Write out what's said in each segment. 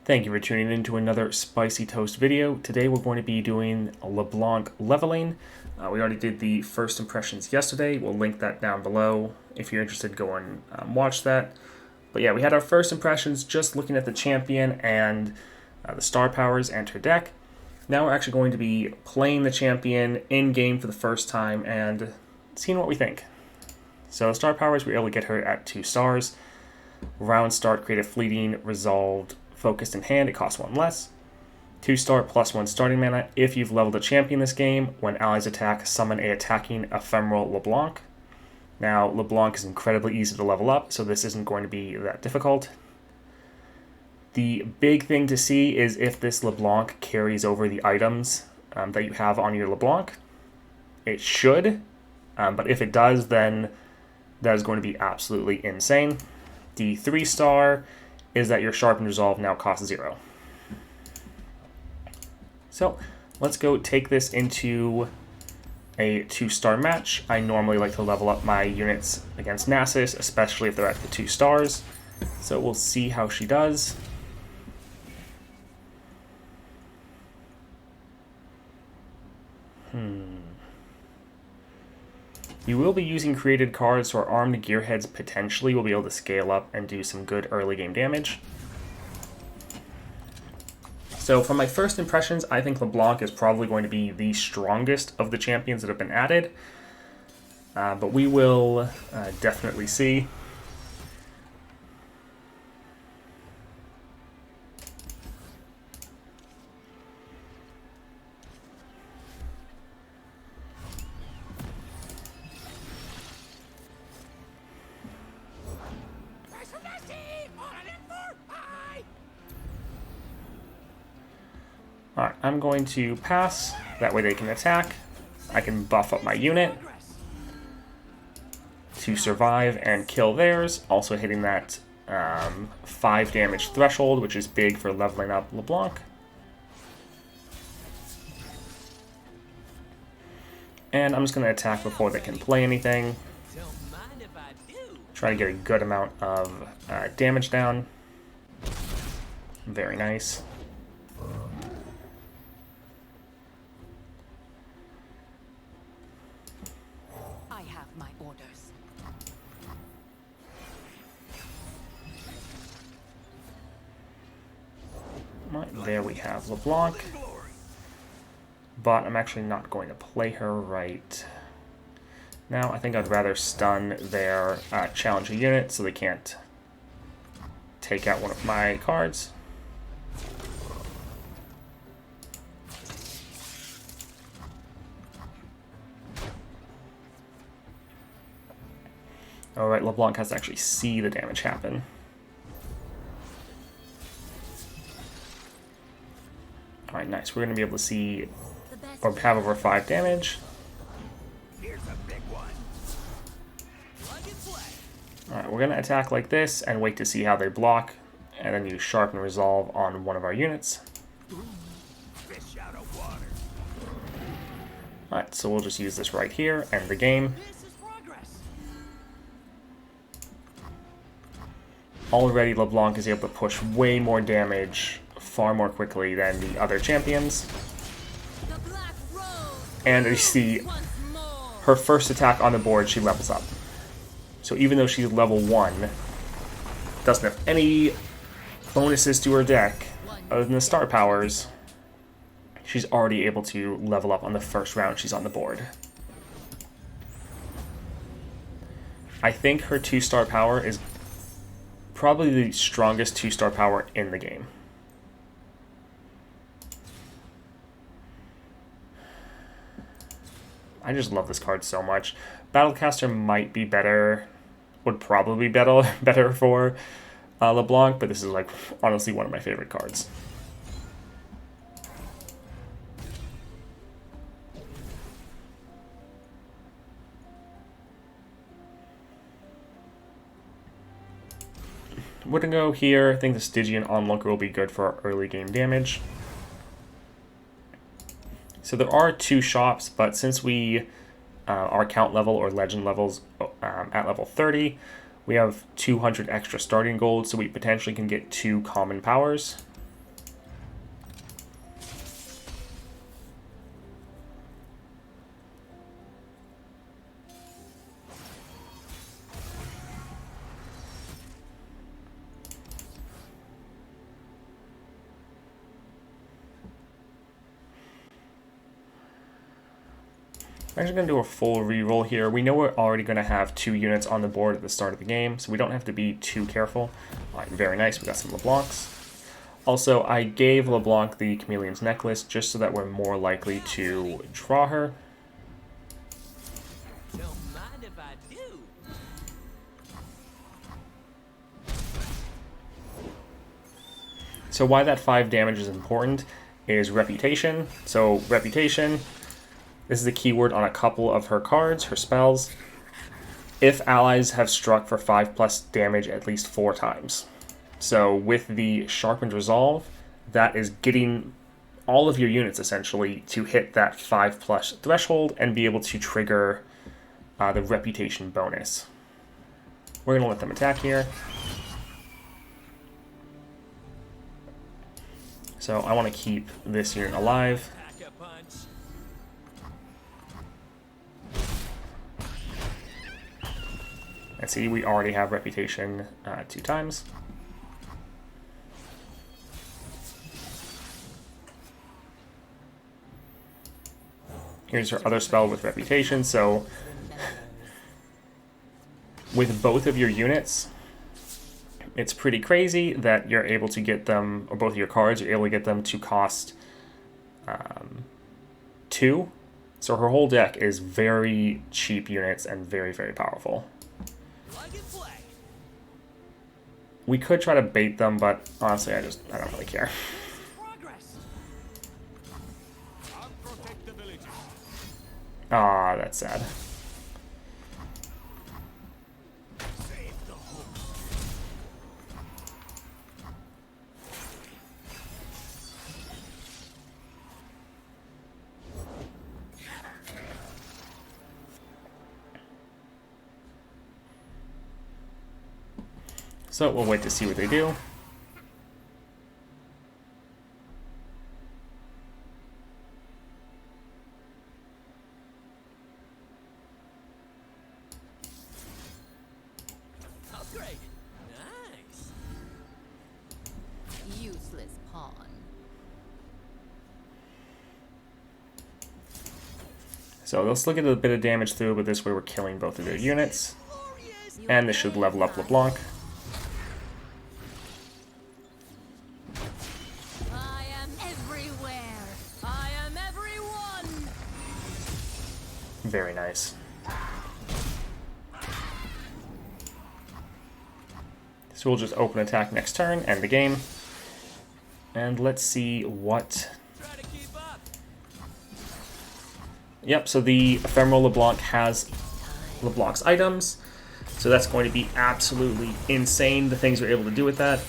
Thank you for tuning in to another Spicy Toast video. Today we're going to be doing LeBlanc leveling. We already did the first impressions yesterday. We'll link that down below. If you're interested, go and watch that. But yeah, we had our first impressions just looking at the champion and the star powers and her deck. Now we're actually going to be playing the champion in-game for the first time and seeing what we think. So star powers, we were able to get her at 2 stars. Round start, create a fleeting, resolved, focused in hand, it costs 1 less. 2-star +1 starting mana. If you've leveled a champion this game, when allies attack, summon a attacking ephemeral Leblanc. Now, Leblanc is incredibly easy to level up, so this isn't going to be that difficult. The big thing to see is if this Leblanc carries over the items that you have on your Leblanc. It should, but if it does, then that is going to be absolutely insane. The 3-star is that your Sharpened Resolve now costs 0. So let's go take this into a 2-star match. I normally like to level up my units against Nasus, especially if they're at the 2 stars. So we'll see how she does. You will be using created cards, so our armed gearheads potentially will be able to scale up and do some good early game damage. So from my first impressions, I think LeBlanc is probably going to be the strongest of the champions that have been added. But we will definitely see. Alright, I'm going to pass. That way they can attack. I can buff up my unit to survive and kill theirs. Also hitting that 5 damage threshold, which is big for leveling up LeBlanc. And I'm just going to attack before they can play anything. Try to get a good amount of damage down. Very nice. Right, there we have LeBlanc. But I'm actually not going to play her right now. I think I'd rather stun their challenger unit so they can't take out one of my cards. Alright, LeBlanc has to actually see the damage happen. Alright, nice. We're going to be able to see or have over 5 damage. Alright, we're going to attack like this and wait to see how they block, and then use Sharpen Resolve on one of our units. Alright, so we'll just use this right here, end the game. Already LeBlanc is able to push way more damage far more quickly than the other champions. And you see her first attack on the board, she levels up. So even though she's level 1, doesn't have any bonuses to her deck other than the star powers, she's already able to level up on the first round she's on the board. I think her 2-star power is probably the strongest 2-star power in the game. I just love this card so much. Battlecaster might be better, would probably be better for LeBlanc, but this is like honestly one of my favorite cards. We're going to go here. I think the Stygian Onlooker will be good for our early game damage. So there are 2 shops, but since we our account level or legend levels at level 30, we have 200 extra starting gold, so we potentially can get 2 common powers. I'm actually going to do a full reroll here. We know we're already going to have 2 units on the board at the start of the game, so we don't have to be too careful. All right, very nice. We got some Leblancs. Also, I gave Leblanc the Chameleon's Necklace just so that we're more likely to draw her. Don't mind if I do. So why that 5 damage is important is Reputation. So Reputation, this is a keyword on a couple of her cards, her spells. If allies have struck for 5+ damage at least 4 times. So with the Sharpened Resolve, that is getting all of your units essentially to hit that 5+ threshold and be able to trigger the Reputation bonus. We're going to let them attack here. So I want to keep this unit alive. Pack a punch. And see, we already have Reputation 2 times. Here's her other spell with Reputation. So with both of your units, it's pretty crazy that you're able to get them, or both of your cards, you're able to get them to cost 2. So her whole deck is very cheap units and very, very powerful. We could try to bait them, but honestly, I don't really care. Ah, that's sad. So we'll wait to see what they do. Oh, great. Nice. Useless pawn. So they'll still get a bit of damage through, but this way we're killing both of their units. And this should level up Leblanc. I am everywhere. I am everyone. Very nice. So we'll just open attack next turn, end the game. And let's see what... Try to keep up. Yep, so the Ephemeral Leblanc has Leblanc's items. So that's going to be absolutely insane, the things we're able to do with that.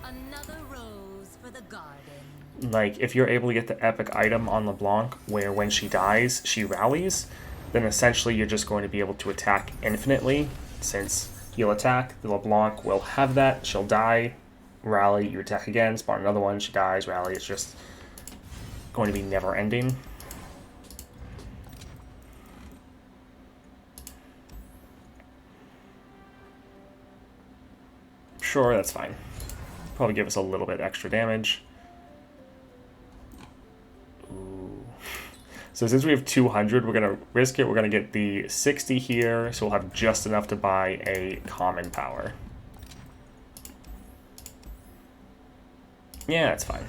Another rose for the garden. Like, if you're able to get the epic item on LeBlanc, where when she dies, she rallies, then essentially you're just going to be able to attack infinitely, since you'll attack, the LeBlanc will have that, she'll die, rally, you attack again, spawn another one, she dies, rally, it's just going to be never-ending. Sure, that's fine. Probably give us a little bit extra damage. Ooh. So since we have 200, we're going to risk it. We're going to get the 60 here, so we'll have just enough to buy a common power. Yeah, that's fine.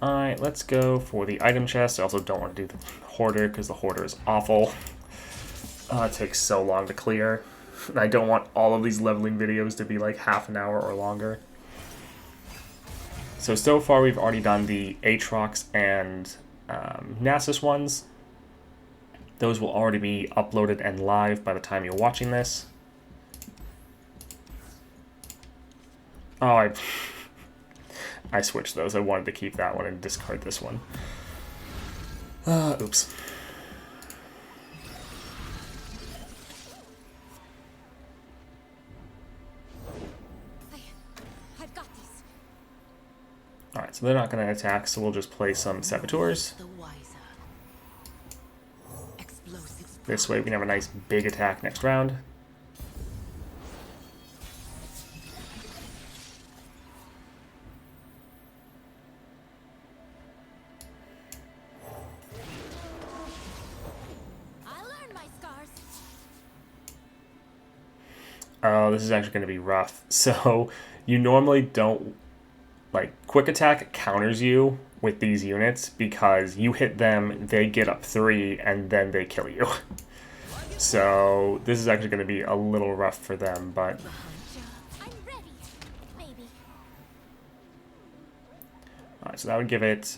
Alright, let's go for the item chest. I also don't want to do the hoarder, because the hoarder is awful. It takes so long to clear. And I don't want all of these leveling videos to be like half an hour or longer. So far we've already done the Aatrox and Nasus ones. Those will already be uploaded and live by the time you're watching this. Oh, I switched those. I wanted to keep that one and discard this one. Oops. I've got this. Alright, so they're not going to attack, so we'll just play some Saboteurs. The wiser. Explosive. This way we can have a nice big attack next round. Oh, this is actually going to be rough. So you normally don't, like, quick attack counters you with these units because you hit them, they get up 3, and then they kill you. So this is actually going to be a little rough for them, but I'm ready. Maybe. alright, so that would give it,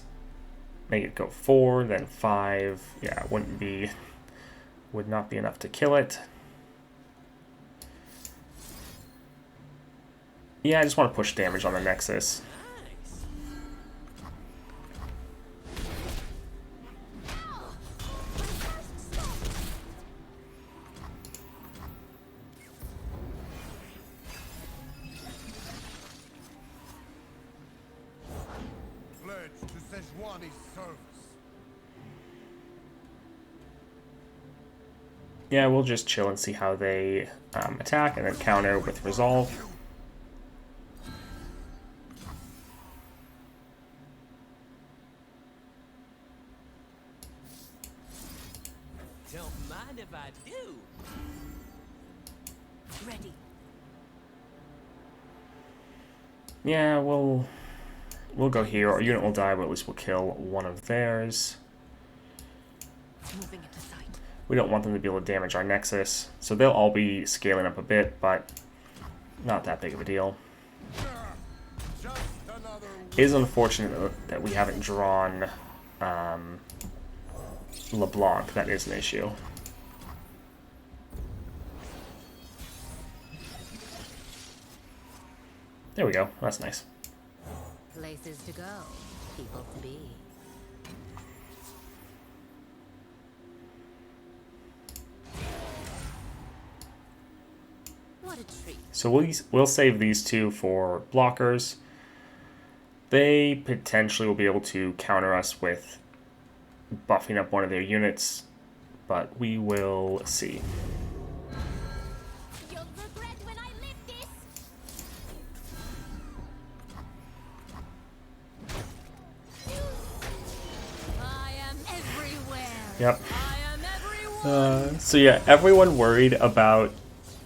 make it go 4, then 5. Yeah, it would not be enough to kill it. Yeah, I just want to push damage on the Nexus. Pledge to Sejuani's service. Yeah, we'll just chill and see how they attack, and then counter with Resolve. Don't mind if I do. Ready. Yeah, we'll go here. Our unit will die, but at least we'll kill one of theirs. Moving into sight. We don't want them to be able to damage our Nexus, so they'll all be scaling up a bit, but not that big of a deal. Just another It is unfortunate that we haven't drawn Leblanc. That is an issue. There we go. That's nice. Places to go. People to be. What a treat. So we'll save these two for blockers. They potentially will be able to counter us with buffing up one of their units, but we will see. You'll regret when I lift this. I am everywhere. Yep. I am everyone. So yeah, everyone worried about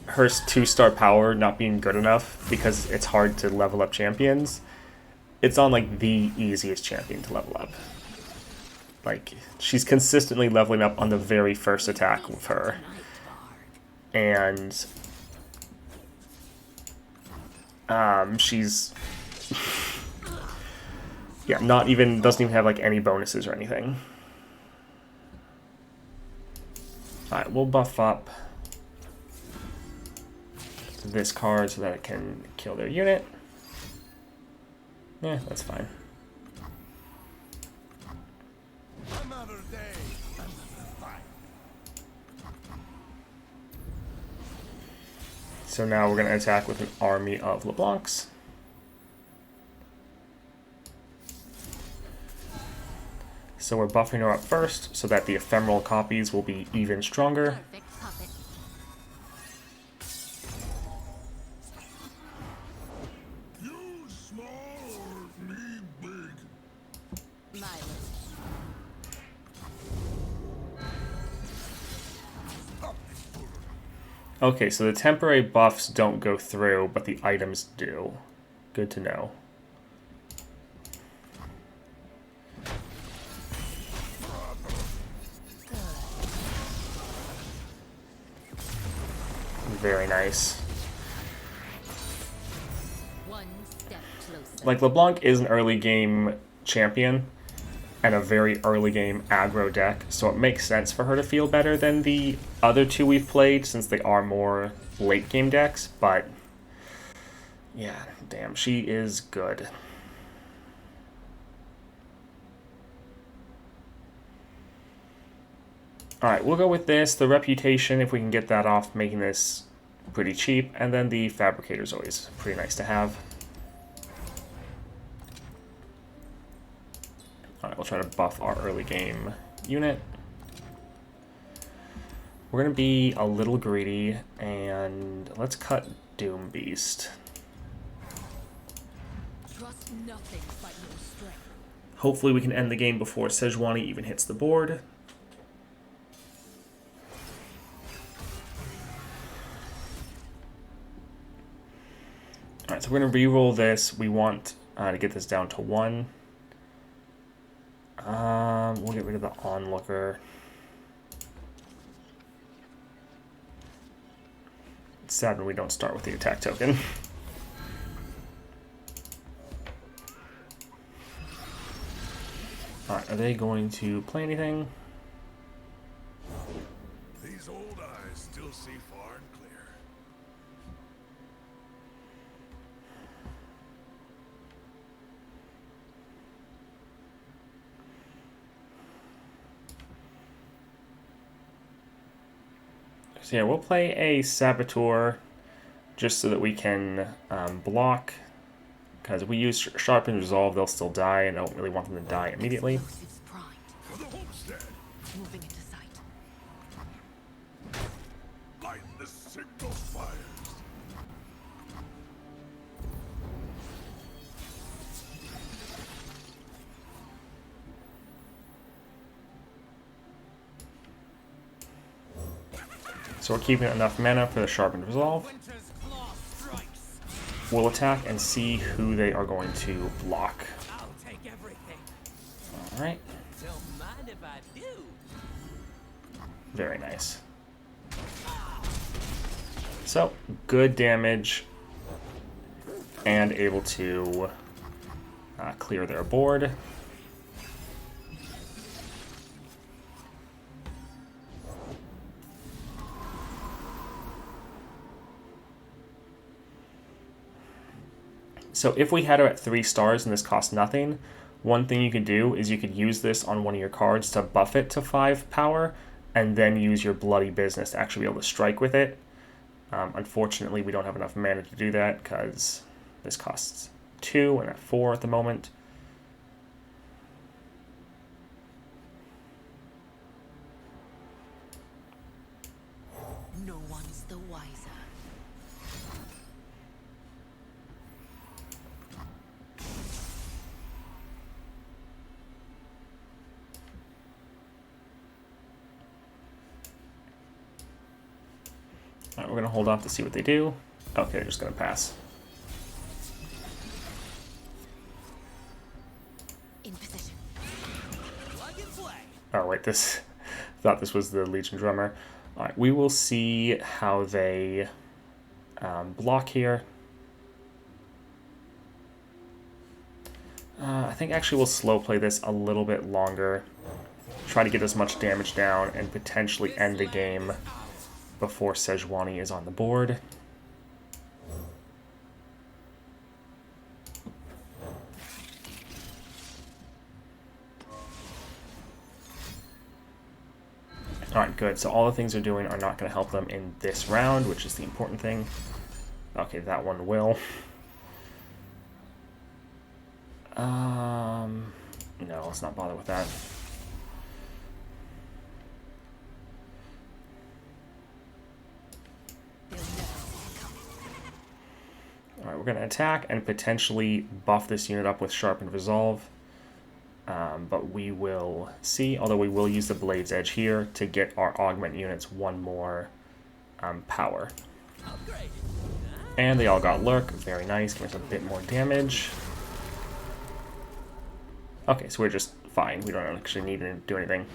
her 2-star power not being good enough because it's hard to level up champions. It's on like the easiest champion to level up. Like, she's consistently leveling up on the very first attack with her. And she's yeah, doesn't even have like any bonuses or anything. Alright, we'll buff up this card so that it can kill their unit. Yeah, that's fine. another day, another fight. So now we're going to attack with an army of Leblancs. So we're buffing her up first so that the ephemeral copies will be even stronger. Perfect puppet. You small, me big. My Okay, so the temporary buffs don't go through, but the items do. Good to know. Very nice. one step closer. Like, LeBlanc is an early game champion and a very early game aggro deck, so it makes sense for her to feel better than the other two we've played since they are more late game decks, but yeah, damn, she is good. Alright, we'll go with this. The Reputation, if we can get that off, making this pretty cheap, and then the Fabricator's always pretty nice to have. Alright, we'll try to buff our early game unit. We're going to be a little greedy, and let's cut Doom Beast. Trust nothing but your strength. Hopefully we can end the game before Sejuani even hits the board. So we're going to re-roll this. We want to get this down to 1. We'll get rid of the onlooker. It's sad when we don't start with the attack token. Alright, are they going to play anything? These old eyes still see far and clear. So yeah, we'll play a Saboteur just so that we can block. Because if we use Sharpen Resolve, they'll still die, and I don't really want them to die immediately. Explosives primed. For the homestead, Moving into sight. light the signal fires. So we're keeping enough mana for the Sharpened Resolve. Winter's claw strikes. We'll attack and see who they are going to block. I'll take everything. Alright, Don't mind if I do. very nice. So, good damage, and able to clear their board. So if we had her at 3 stars and this costs nothing, one thing you could do is you could use this on one of your cards to buff it to 5 power, and then use your Bloody Business to actually be able to strike with it. Unfortunately, we don't have enough mana to do that because this costs 2 and at 4 at the moment. No one's the wiser. Alright, we're going to hold off to see what they do. Okay, they're just going to pass. In position. Plug and play. Oh wait, this thought this was the Legion drummer. All right, we will see how they block here. I think actually we'll slow play this a little bit longer. Try to get as much damage down and potentially end the game before Sejuani is on the board. Alright, good. So all the things they're doing are not going to help them in this round, which is the important thing. Okay, that one will. No, let's not bother with that. They'll never see it coming. Alright, we're going to attack and potentially buff this unit up with Sharpened Resolve. But we will see, although we will use the Blade's Edge here to get our augment units one more power. Upgrade. And they all got Lurk, very nice, give us a bit more damage. Okay, so we're just fine, we don't actually need to do anything.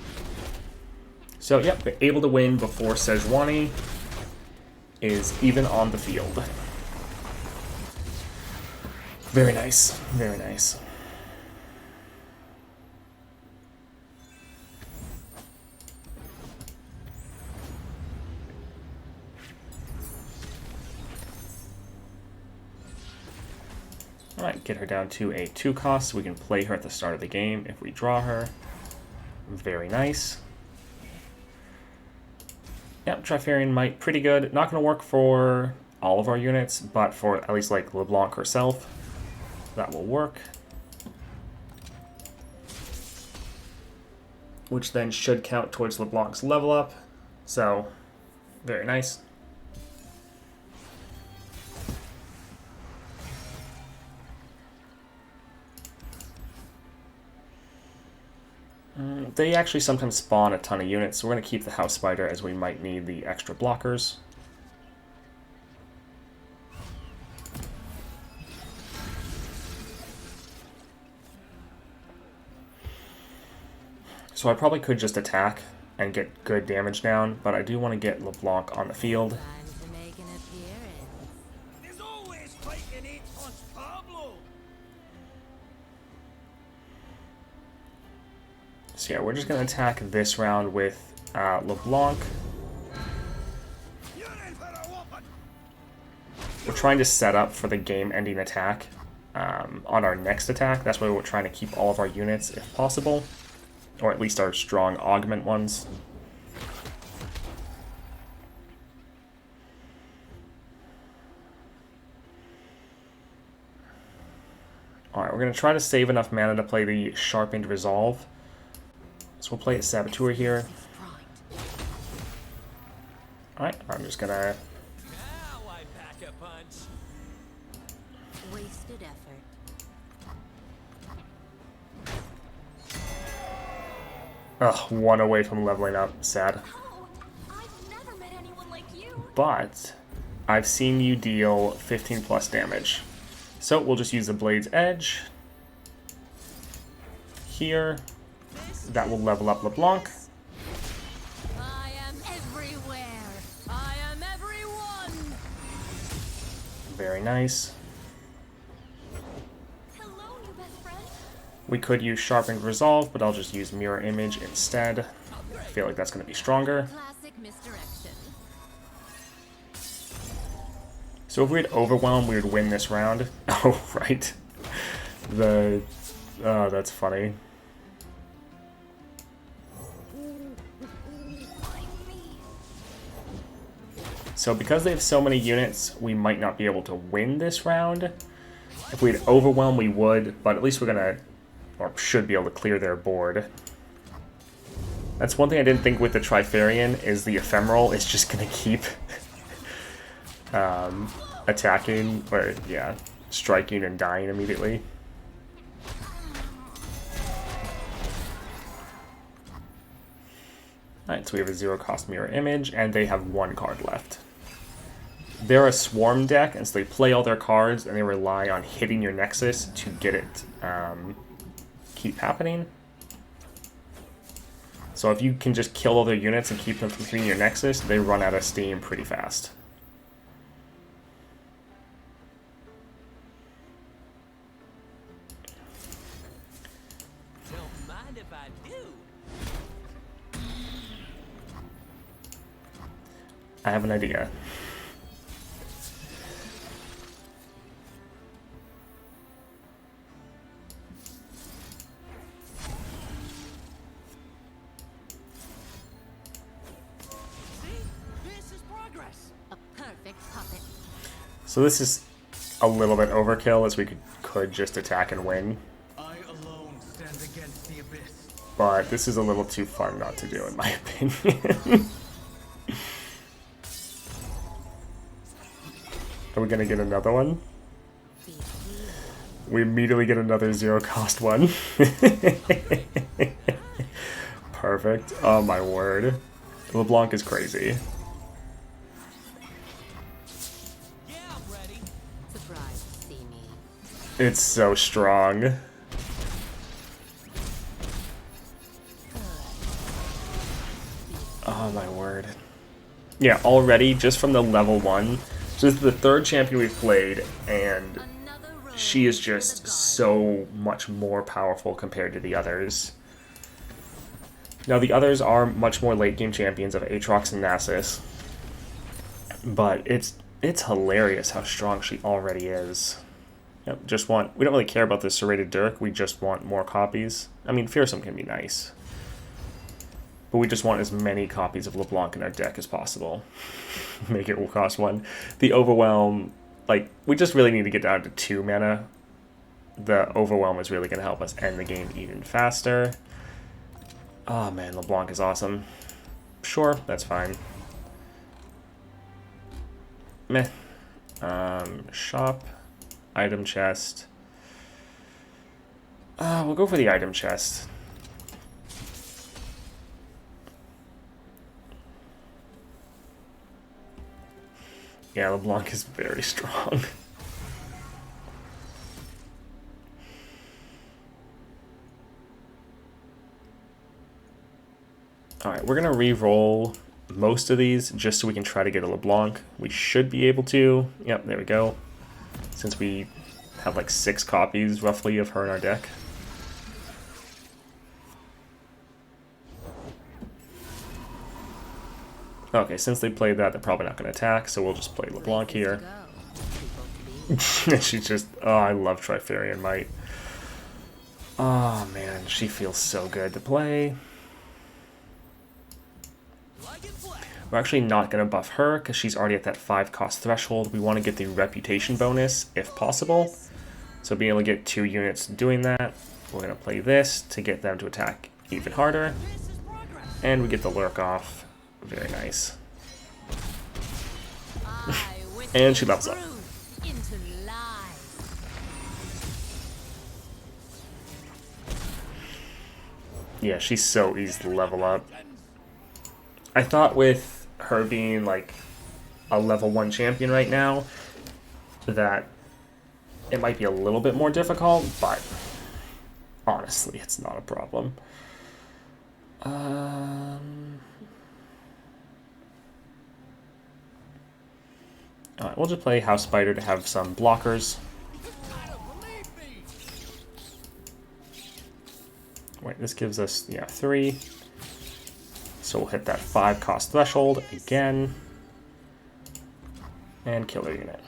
So yep, we're able to win before Sejuani is even on the field. Very nice, very nice. Alright, get her down to a 2 cost so we can play her at the start of the game if we draw her. Very nice. Yep, Trifarian Might, pretty good. Not going to work for all of our units, but for at least like LeBlanc herself, that will work. Which then should count towards LeBlanc's level up. So, very nice. They actually sometimes spawn a ton of units, so we're going to keep the House Spider as we might need the extra blockers. So I probably could just attack and get good damage down, but I do want to get LeBlanc on the field. Time to make an appearance. There's always fighting it on Pablo. So yeah, we're just going to attack this round with LeBlanc. We're trying to set up for the game-ending attack on our next attack. That's why we're trying to keep all of our units if possible, or at least our strong augment ones. Alright, we're going to try to save enough mana to play the Sharpened Resolve. So we'll play a Saboteur here. Alright, I'm just going to... Now I pack a punch. Wasted effort. Ugh, one away from leveling up. Sad. Oh, I've never met anyone like you. But I've seen you deal 15 plus damage. So we'll just use the Blade's Edge here. That will level up LeBlanc. I am everywhere. I am everyone. Very nice. Hello, new best friend. We could use Sharpened Resolve, but I'll just use Mirror Image instead. I feel like that's going to be stronger. Classic misdirection. So if we had Overwhelm, we would win this round. Oh, right. Oh, that's funny. So because they have so many units, we might not be able to win this round. If we had Overwhelm, we would, but at least we're gonna, or should be able to clear their board. That's one thing I didn't think with the Trifarian, is the Ephemeral is just gonna keep attacking, or yeah, striking and dying immediately. Alright, so we have a 0-cost Mirror Image, and they have 1 card left. They're a swarm deck, and so they play all their cards, and they rely on hitting your Nexus to get it keep happening. So if you can just kill all their units and keep them from hitting your Nexus, they run out of steam pretty fast. Don't mind if I do. I have an idea. See? This is progress. A perfect puppet. So this is a little bit overkill, as we could just attack and win. I alone stand against the abyss. But this is a little too fun not to do, in my opinion. Are we gonna get another one? We immediately get another 0-cost one. Perfect. Oh my word. LeBlanc is crazy. Yeah, I'm ready. Surprised to see me. It's so strong. Oh my word. Yeah, already, just from the level 1, so this is the 3rd champion we've played, and Another rose she is for just the gods. so much more powerful compared to the others. Now, the others are much more late-game champions of Aatrox and Nasus, but it's hilarious how strong she already is. Yep, we don't really care about the Serrated Dirk, we just want more copies. I mean, Fearsome can be nice, but we just want as many copies of LeBlanc in our deck as possible. Make it will cost 1. The Overwhelm, like, we just really need to get down to 2 mana. The Overwhelm is really going to help us end the game even faster. Oh man, LeBlanc is awesome. Sure, that's fine. Meh. Shop. Item chest. We'll go for the item chest. Yeah, LeBlanc is very strong. Alright, we're going to re-roll most of these just so we can try to get a LeBlanc. We should be able to. Yep, there we go. Since we have like 6 copies roughly of her in our deck. Okay, since they played that, they're probably not going to attack, so we'll just play LeBlanc here. She's just... Oh, I love Trifarian Might. Oh, man, she feels so good to play. We're actually not going to buff her, because she's already at that 5 cost threshold. We want to get the reputation bonus, if possible. So being able to get 2 units doing that, we're going to play this to get them to attack even harder. And we get the lurk off. Very nice. And she levels up. Yeah, she's so easy to level up. I thought with her being like a level 1 champion right now that it might be a little bit more difficult, but honestly, it's not a problem. Alright, we'll just play House Spider to have some blockers. Wait, this gives us, yeah, 3. So we'll hit that 5 cost threshold again. And kill their unit.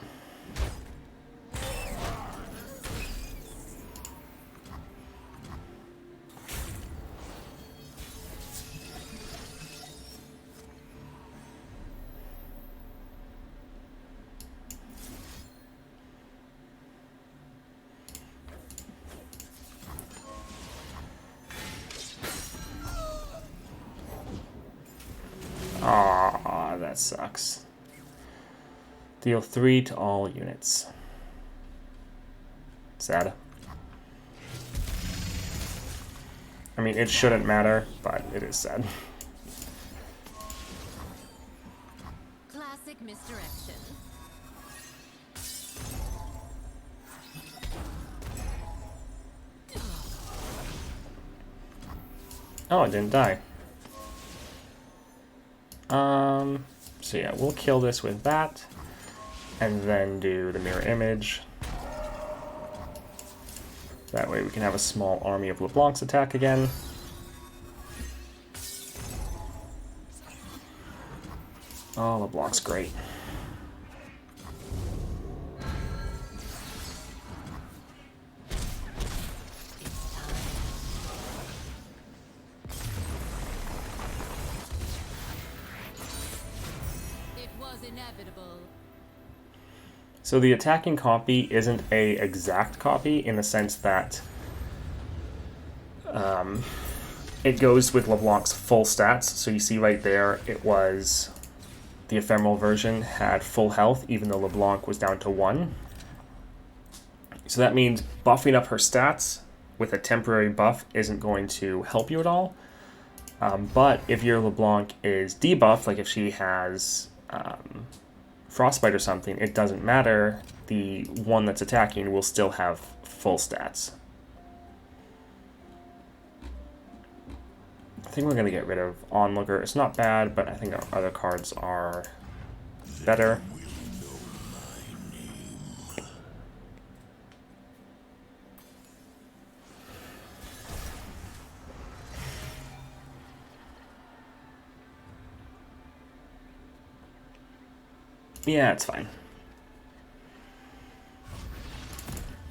Aw, that sucks. Deal 3 to all units. Sad. I mean, it shouldn't matter, but it is sad. Classic misdirection. Oh, it didn't die. So yeah, we'll kill this with that, and then do the mirror image. That way we can have a small army of LeBlancs attack again. Oh, LeBlanc's great. Inevitable. So the attacking copy isn't a exact copy in the sense that it goes with LeBlanc's full stats. So you see right there, it was the ephemeral version had full health, even though LeBlanc was down to 1. So that means buffing up her stats with a temporary buff isn't going to help you at all. But if your LeBlanc is debuffed, like if she has Frostbite or something, it doesn't matter. The one that's attacking will still have full stats. I think we're going to get rid of Onlooker. It's not bad, but I think our other cards are better. Yeah, it's fine.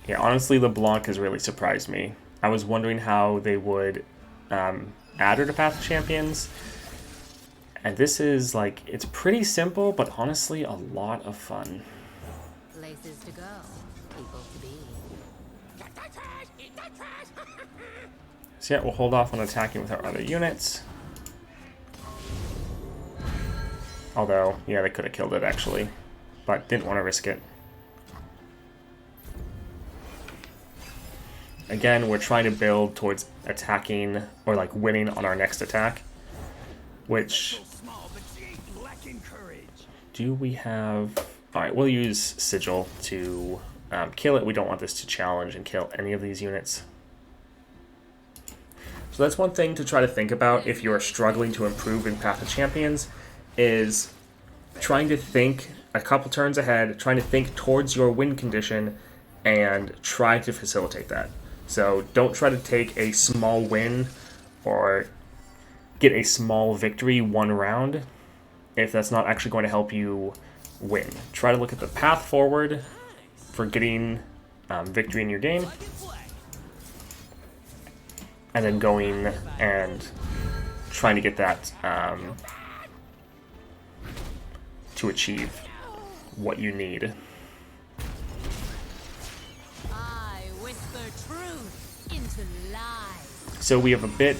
Yeah, honestly, LeBlanc has really surprised me. I was wondering how they would add her to Path of Champions. And this is, like, it's pretty simple, but honestly, a lot of fun. Places to go, people to be. So yeah, we'll hold off on attacking with our other units. Although, yeah, they could have killed it, actually. But didn't want to risk it. Again, we're trying to build towards attacking, or like winning on our next attack. Which... do we have... Alright, we'll use Sigil to kill it. We don't want this to challenge and kill any of these units. So that's one thing to try to think about if you're struggling to improve in Path of Champions, is trying to think a couple turns ahead, trying to think towards your win condition, and try to facilitate that. So don't try to take a small win or get a small victory one round if that's not actually going to help you win. Try to look at the path forward for getting victory in your game, and then going and trying to get that to achieve what you need. I whisper truth into lies. So we have a bit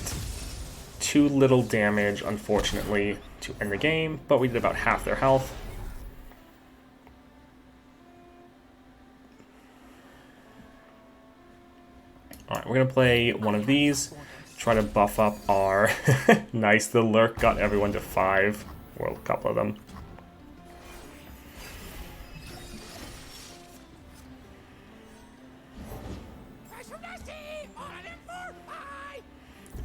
too little damage, unfortunately, to end the game, but we did about half their health. Alright, we're going to play one of these, try to buff up our... Nice, the lurk got everyone to 5, well, a couple of them.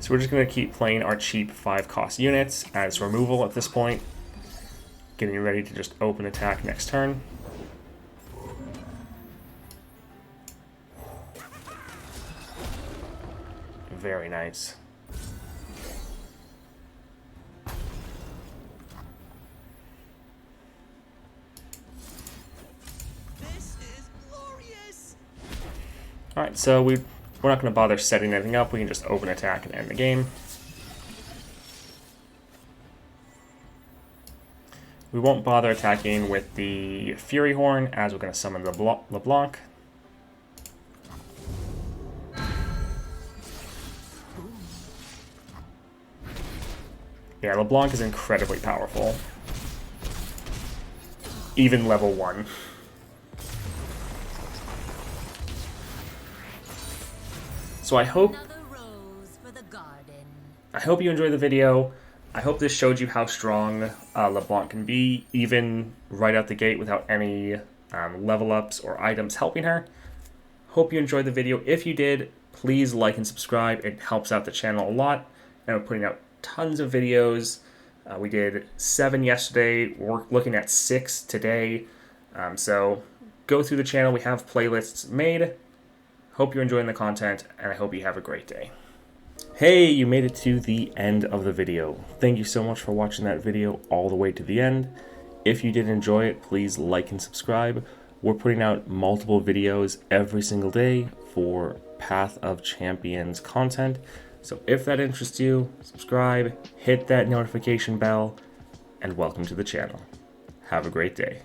So we're just going to keep playing our cheap 5-cost units as removal at this point. Getting ready to just open attack next turn. Very nice. This is glorious. Alright, so we're not going to bother setting anything up. We can just open attack and end the game. We won't bother attacking with the Fury Horn, as we're going to summon the Leblanc. Yeah, Leblanc is incredibly powerful. Even level 1. So I hope Another rose for the garden. you enjoyed the video. I hope this showed you how strong Leblanc can be, even right out the gate without any level ups or items helping her. Hope you enjoyed the video. If you did, please like and subscribe. It helps out the channel a lot. And we're putting out tons of videos. We did 7 yesterday. We're looking at 6 today. So go through the channel. We have playlists made. Hope you're enjoying the content, and I hope you have a great day. Hey, you made it to the end of the video. Thank you so much for watching that video all the way to the end. If you did enjoy it, please like and subscribe. We're putting out multiple videos every single day for Path of Champions content. So if that interests you, subscribe, hit that notification bell, and welcome to the channel. Have a great day.